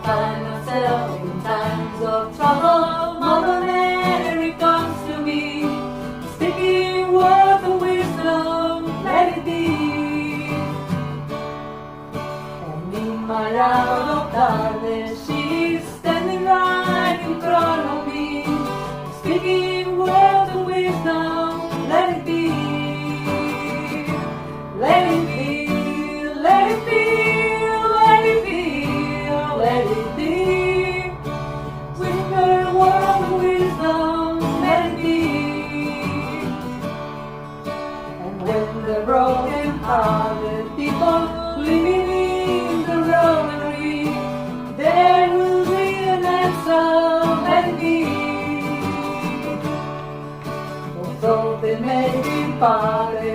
find myself in times of trouble, Mother Mary comes to me, speaking words of wisdom, let it be. And in my hour of darkness, she is standing right in front of me, speaking words of wisdom, let it be. Let it be, let it be, let it be, let it be. With her word of wisdom, let it be. And when the broken-hearted people living in the roadery, there will be an answer, let it be. Although they may be parted,